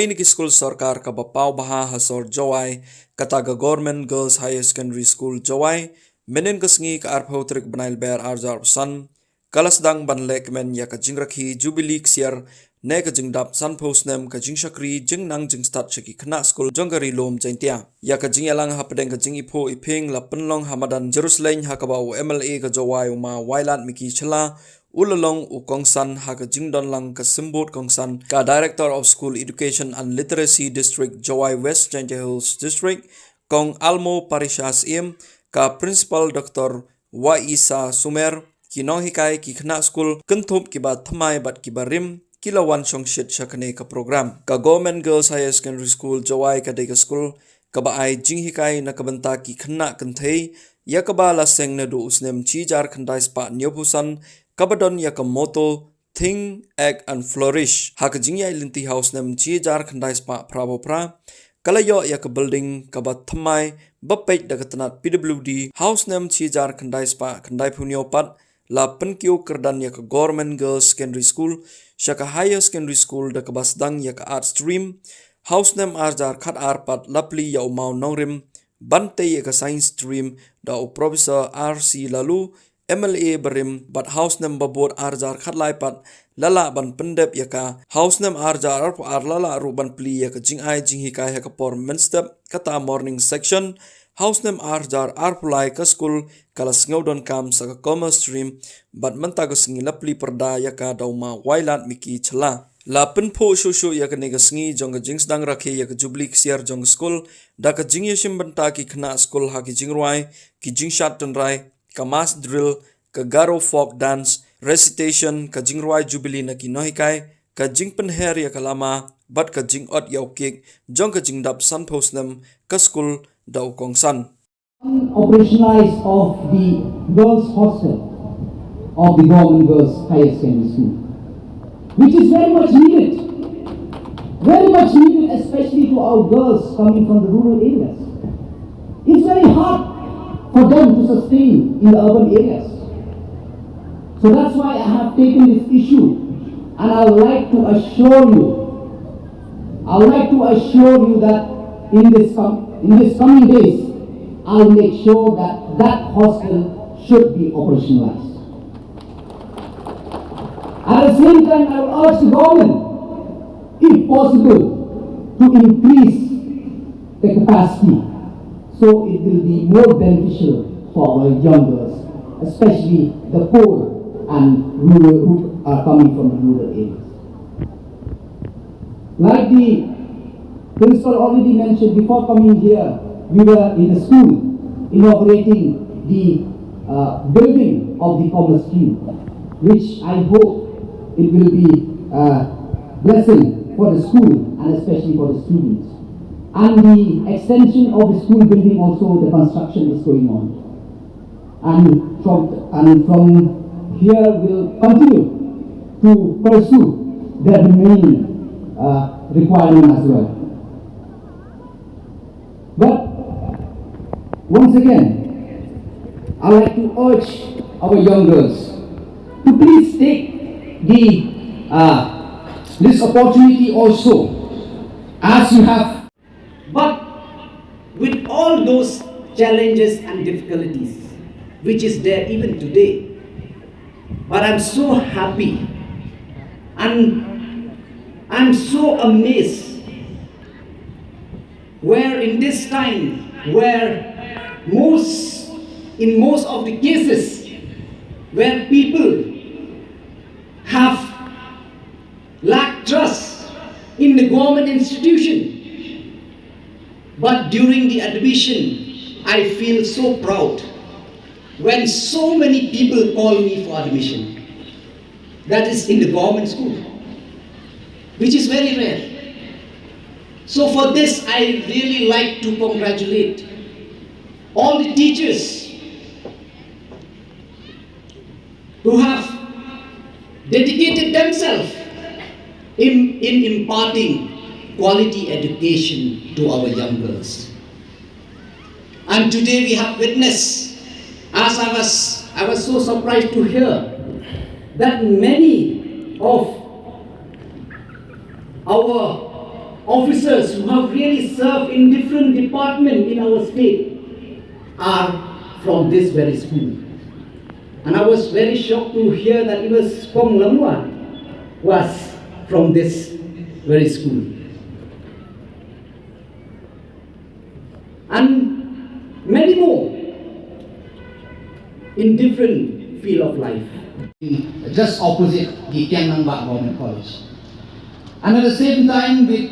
Plie ni school sarkar ka bapau baha hasor Jowai kataga Government Girls Higher Secondary School Jowai menen kasngi ka arpau trik banail ber arjar san kalasdang banlek men ya ka jingrakhi jubilee ksiar ne ka jingdap sanpo snem ka jingshakri jingnang jingstat cheki khna school jongari lom jaintia ya ka jingelang hapdeng ka jingipo iping la penlong hamadan Jerusalem hakabau MLA ka Jowai uma Wailad miki chela ulalong ukongsan haka jingdon lang ka simbot kongsan ka Director of School Education and Literacy District Jowai West Ginger Hills District kong Almo Parishas im ka Principal Dr. Waisa Sumer kinong hikai ki khna school kentup kiba thamai bat kiba rim kilawan shongshit shakane ka program ka Government Girls Higher Secondary School Jowai ka deka school ka ba ai jing hikai na kabanta ki khna kanthei yakaba la seng na do usnem chi jar khandai spa nyopusan kabadon yakamoto think act and flourish hak jingyai linti house nem chi jar khandai spa prabo pra kalayo yak building kabat thamai bapet dagatnat PWD house nem chi jar khandai spa khandai phunyo pat la penkyo kerdan yak Government Girls Secondary School shaka Higher Secondary School dakabasdang yak art stream house nem arjar khat arpat lapli ya umau nongrim bante yak science stream da Professor RC Lalu MLA berim bat house nem babot arjar khatlai pat lala ban pendep yaka house nem arjar ar lala ruban pli yaka jingai jinghikai haka por menstep kata morning section house nem arjar arpulai ka school kala sngodon kam saka commerce stream bat mentaga singi lapli perda yaka dauma Wailad miki chela la penpo shosho yaka nega singi jonga jingsdang rakhe yaka jubilee ksiar jong school daka jingyeshim banta ki khna school haki jingruai ki jingshat tonrai kamas drill, ka garo folk dance, recitation, ka jingruai jubilee na kinohikai, ka jingpen her ya kalama, bat ka jing ot yaw kik, jong ka jingdap san posnem, ka school daw kong san. Operationalized of the girls' hostel of the Government Girls Higher Secondary School, which is very much needed, especially to our girls coming from the rural areas. It's very hard for them to sustain in the urban areas. So that's why I have taken this issue, and I would like to assure you that in this coming days, I'll make sure that that hostel should be operationalized. At the same time, I will urge the government, if possible, to increase the capacity so it will be more beneficial for our young girls, especially the poor and rural who are coming from the rural areas. Like the principal already mentioned, before coming here, we were in the school inaugurating the building of the commerce stream, which I hope it will be a blessing for the school and especially for the students. And the extension of the school building also, the construction is going on. And from here we'll continue to pursue the remaining requirement as well. But once again, I like to urge our young girls to please take this opportunity also, as you have. But with all those challenges and difficulties, which is there even today, but I'm so happy and I'm so amazed where in this time where in most of the cases where people have lacked trust in the government institution, but during the admission, I feel so proud when so many people call me for admission. That is in the government school, which is very rare. So for this, I really like to congratulate all the teachers who have dedicated themselves in imparting quality education to our young girls. And today we have witnessed, as I was so surprised to hear that many of our officers who have really served in different departments in our state are from this very school. And I was very shocked to hear that even Pong Lamwa was from this very school. And many more in different field of life. Just opposite the Kiang Nang Bak Government College. And at the same time with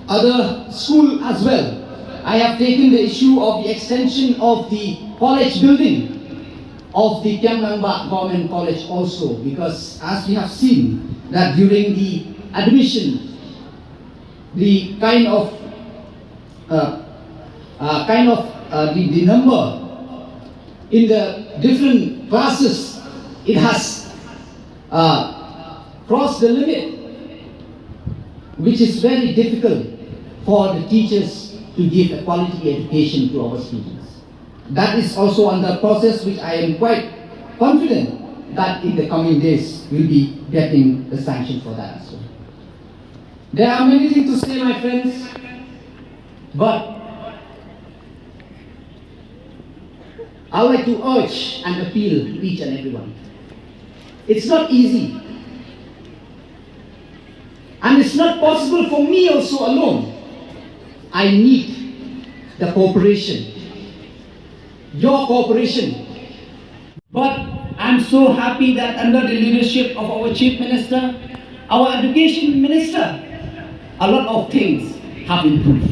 other school as well, I have taken the issue of the extension of the college building of the Kiang Nang Bak Government College also, because as we have seen that during the admission, the the number in the different classes, it has crossed the limit, which is very difficult for the teachers to give a quality education to our students. That is also under process, which I am quite confident that in the coming days we'll be getting the sanction for that as well. There are many things to say, my friends, but I would like to urge and appeal to each and everyone. It's not easy. And it's not possible for me also alone. I need the cooperation, your cooperation. But I'm so happy that under the leadership of our Chief Minister, our Education Minister, a lot of things have improved.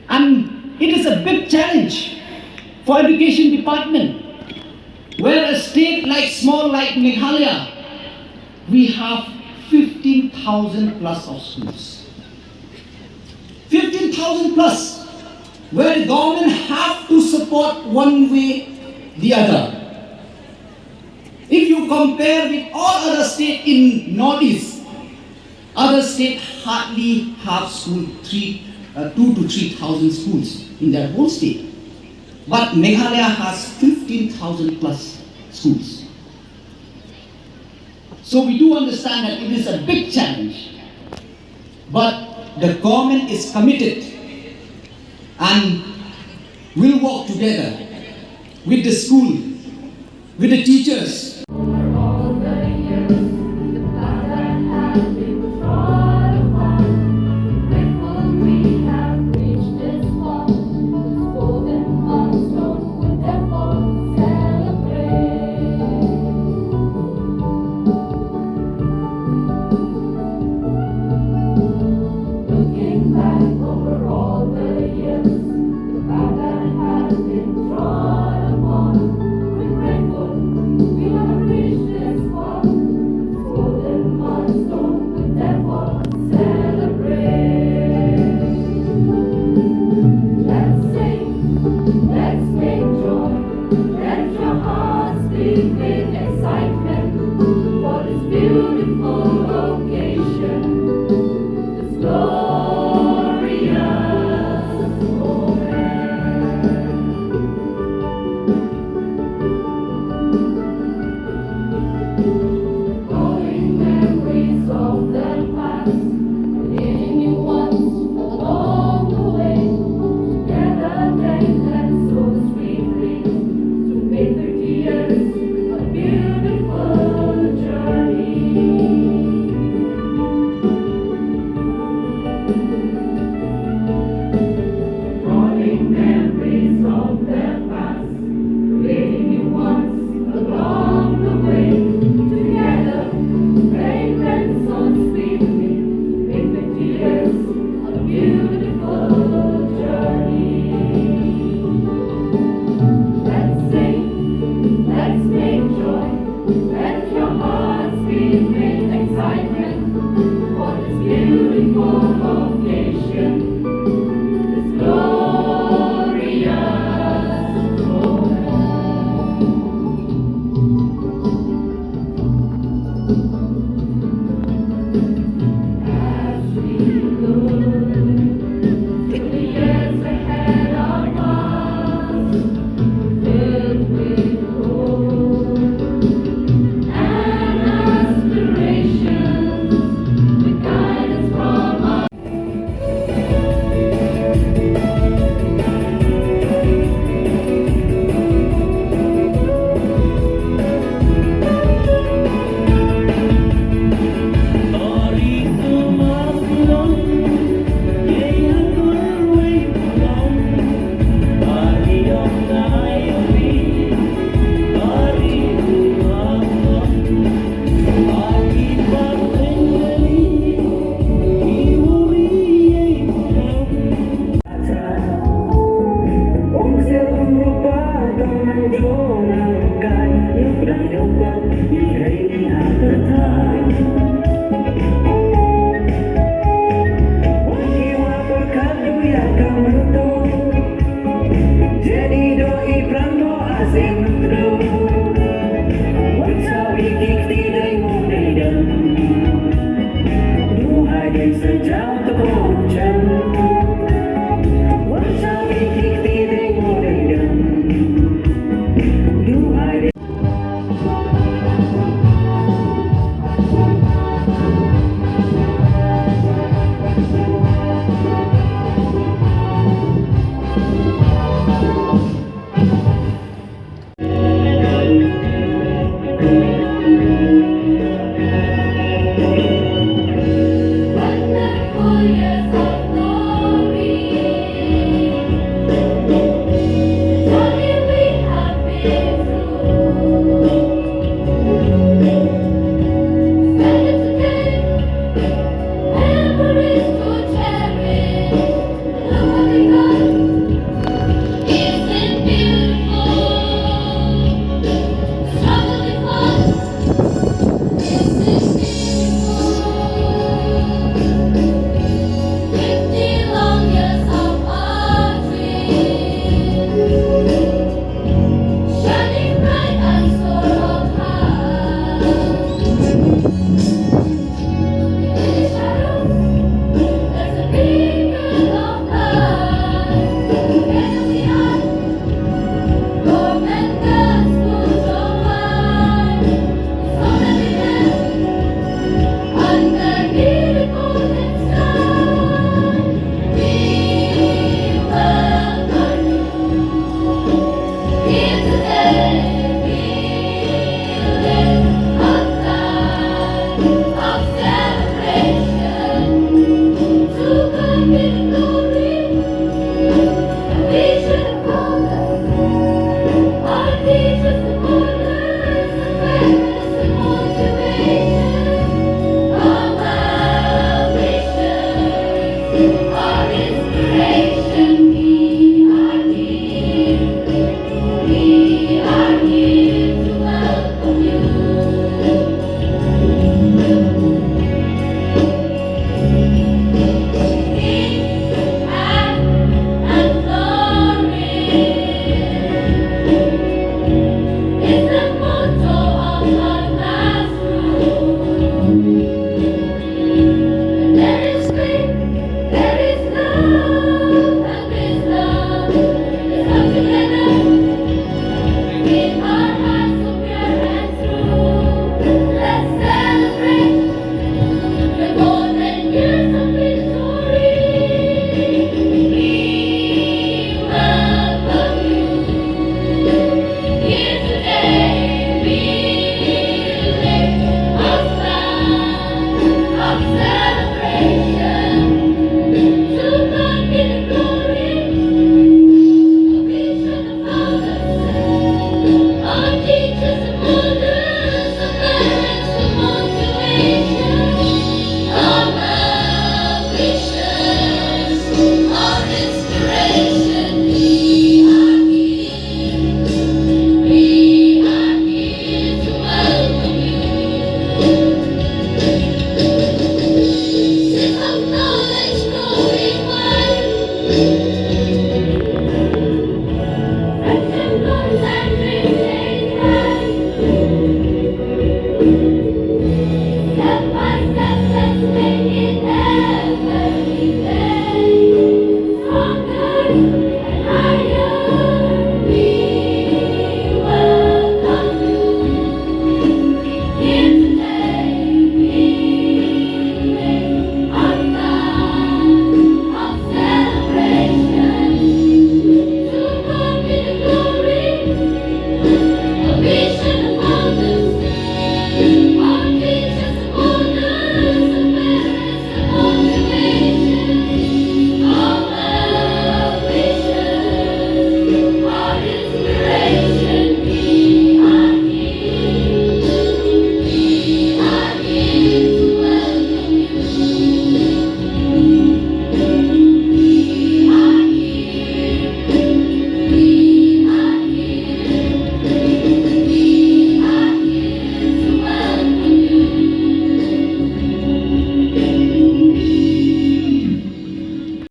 And it is a big challenge for Education Department, where a state small like Meghalaya, we have 15,000 plus of schools. 15,000 plus, where the government have to support one way the other. If you compare with all other states in Northeast, other states hardly have school 2,000 to 3,000 schools in their whole state. But Meghalaya has 15,000 plus schools. So we do understand that it is a big challenge. But the government is committed and will work together with the school, with the teachers,